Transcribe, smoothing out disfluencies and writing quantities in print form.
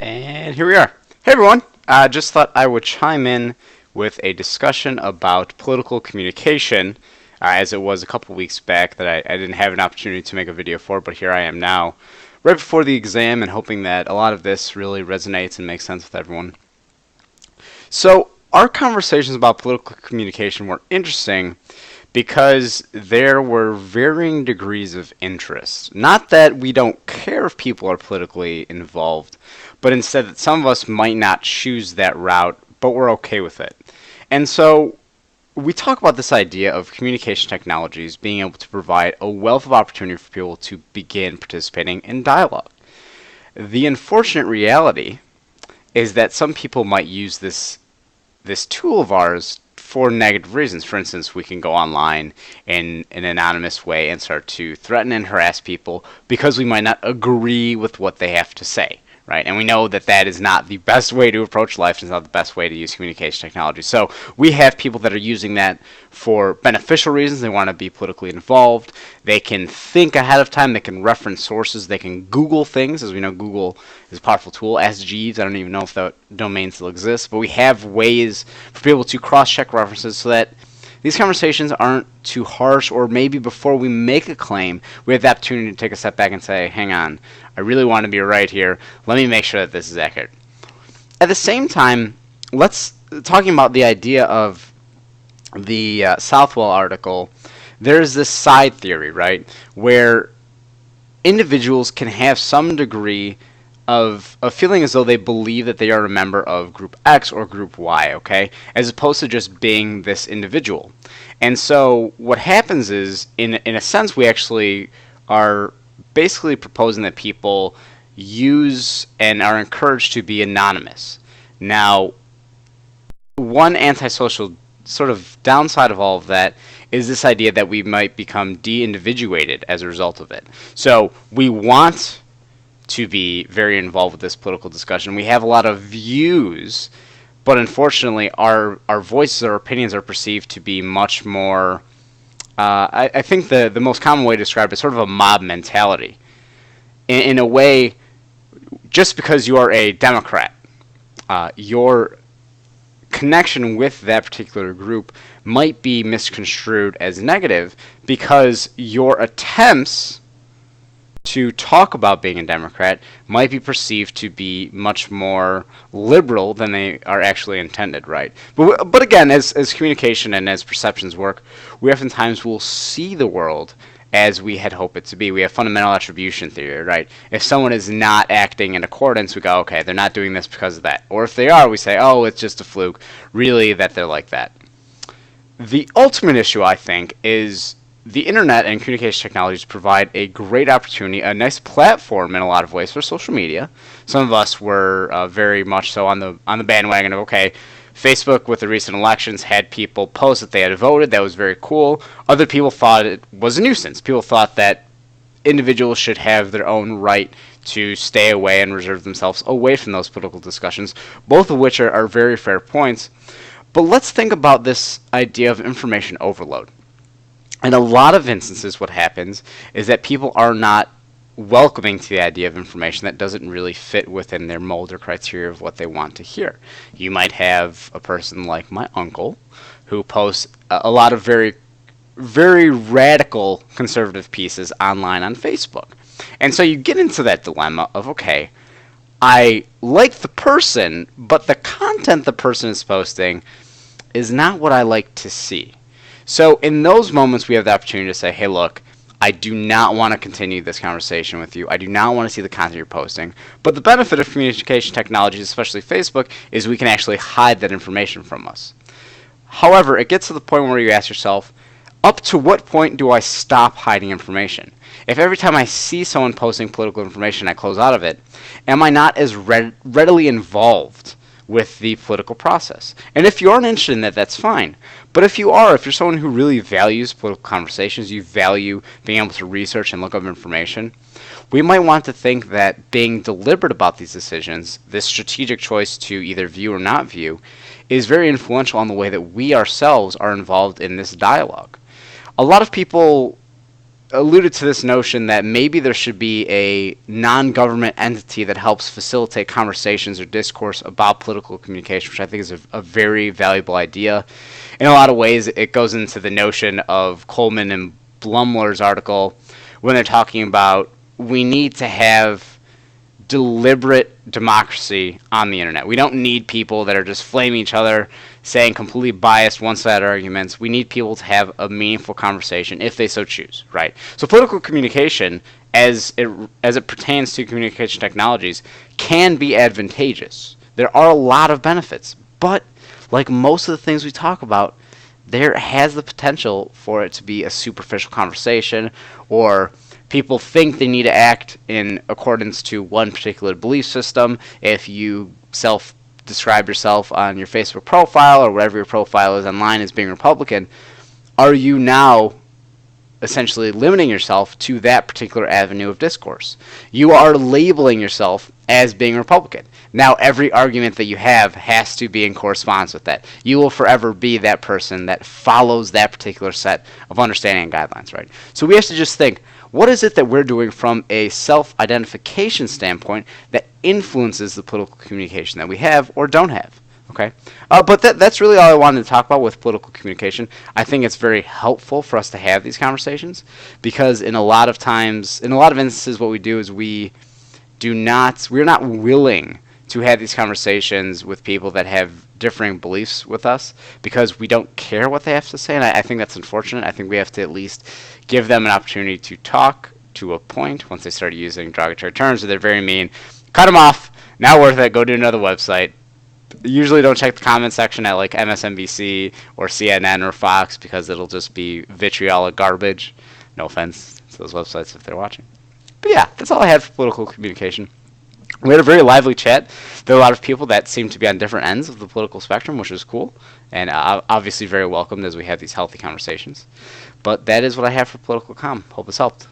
And here we are. Hey everyone, just thought I would chime in with a discussion about political communication, as it was a couple weeks back that I didn't have an opportunity to make a video for, but here I am now, right before the exam, and hoping that a lot of this really resonates and makes sense with everyone. So, our conversations about political communication were interesting because there were varying degrees of interest. Not that we don't care if people are politically involved, but instead that some of us might not choose that route, but we're okay with it. And so we talk about this idea of communication technologies being able to provide a wealth of opportunity for people to begin participating in dialogue. The unfortunate reality is that some people might use this tool of ours for negative reasons. For instance, we can go online in an anonymous way and start to threaten and harass people because we might not agree with what they have to say, right? And we know that that is not the best way to approach life. It's not the best way to use communication technology. So we have people that are using that for beneficial reasons. They want to be politically involved. They can think ahead of time. They can reference sources. They can Google things. As we know, Google is a powerful tool. Ask Jeeves. I don't even know if that domain still exists. But we have ways for people to cross-check references so that these conversations aren't too harsh, or maybe before we make a claim, we have the opportunity to take a step back and say, hang on, I really want to be right here. Let me make sure that this is accurate. At the same time, talking about the idea of the Southwell article, there's this side theory, right, where individuals can have some degree of feeling as though they believe that they are a member of group X or group Y, okay, as opposed to just being this individual. And so what happens is, in a sense, we actually are basically proposing that people use and are encouraged to be anonymous. Now, one antisocial sort of downside of all of that is this idea that we might become de-individuated as a result of it. So we want to be very involved with this political discussion. We have a lot of views, but unfortunately our voices or opinions are perceived to be much more, I think the most common way to describe it is sort of a mob mentality. In a way, just because you are a Democrat, your connection with that particular group might be misconstrued as negative because your attempts to talk about being a Democrat might be perceived to be much more liberal than they are actually intended, right? But again, as communication and as perceptions work, we oftentimes will see the world as we had hoped it to be. We have fundamental attribution theory, right? If someone is not acting in accordance, we go, okay, they're not doing this because of that. Or if they are, we say, oh, it's just a fluke, really that they're like that. The ultimate issue, I think, is the internet and communication technologies provide a great opportunity, a nice platform in a lot of ways for social media. Some of us were very much so on the bandwagon of, okay, Facebook with the recent elections had people post that they had voted. That was very cool. Other people thought it was a nuisance. People thought that individuals should have their own right to stay away and reserve themselves away from those political discussions, both of which are very fair points. But let's think about this idea of information overload. In a lot of instances, what happens is that people are not welcoming to the idea of information that doesn't really fit within their mold or criteria of what they want to hear. You might have a person like my uncle who posts a lot of very, very radical conservative pieces online on Facebook. And so you get into that dilemma of, okay, I like the person, but the content the person is posting is not what I like to see. So in those moments, we have the opportunity to say, hey, look, I do not want to continue this conversation with you. I do not want to see the content you're posting. But the benefit of communication technologies, especially Facebook, is we can actually hide that information from us. However, it gets to the point where you ask yourself, up to what point do I stop hiding information? If every time I see someone posting political information, I close out of it, am I not as readily involved with the political process? And if you aren't interested in that, that's fine. But if you are, if you're someone who really values political conversations, you value being able to research and look up information, we might want to think that being deliberate about these decisions, this strategic choice to either view or not view, is very influential on the way that we ourselves are involved in this dialogue. A lot of people alluded to this notion that maybe there should be a non-government entity that helps facilitate conversations or discourse about political communication, which I think is a very valuable idea. In a lot of ways, it goes into the notion of Coleman and Blumler's article when they're talking about we need to have deliberate democracy on the internet. We don't need people that are just flaming each other, saying completely biased, one-sided arguments. We need people to have a meaningful conversation if they so choose, right? So political communication, as it pertains to communication technologies, can be advantageous. There are a lot of benefits, but like most of the things we talk about, there has the potential for it to be a superficial conversation, or people think they need to act in accordance to one particular belief system. If you describe yourself on your Facebook profile or whatever your profile is online as being Republican, are you now essentially limiting yourself to that particular avenue of discourse? You are labeling yourself as being Republican. Now every argument that you have has to be in correspondence with that. You will forever be that person that follows that particular set of understanding and guidelines, right? So we have to just think, what is it that we're doing from a self-identification standpoint that influences the political communication that we have or don't have? Okay, but that's really all I wanted to talk about with political communication. I think it's very helpful for us to have these conversations because in a lot of instances, what we do is we're not willing to have these conversations with people that have differing beliefs with us because we don't care what they have to say, and I think that's unfortunate. I think we have to at least give them an opportunity to talk to a point. Once they start using derogatory terms or they're very mean, cut them off. Not worth it. Go to another website. Usually don't check the comment section at like MSNBC or CNN or Fox because it'll just be vitriolic garbage. No offense to those websites if they're watching. But yeah, that's all I had for political communication. We had a very lively chat. There were a lot of people that seemed to be on different ends of the political spectrum, which was cool, and obviously very welcomed as we have these healthy conversations. But that is what I have for Political Comm. Hope this helped.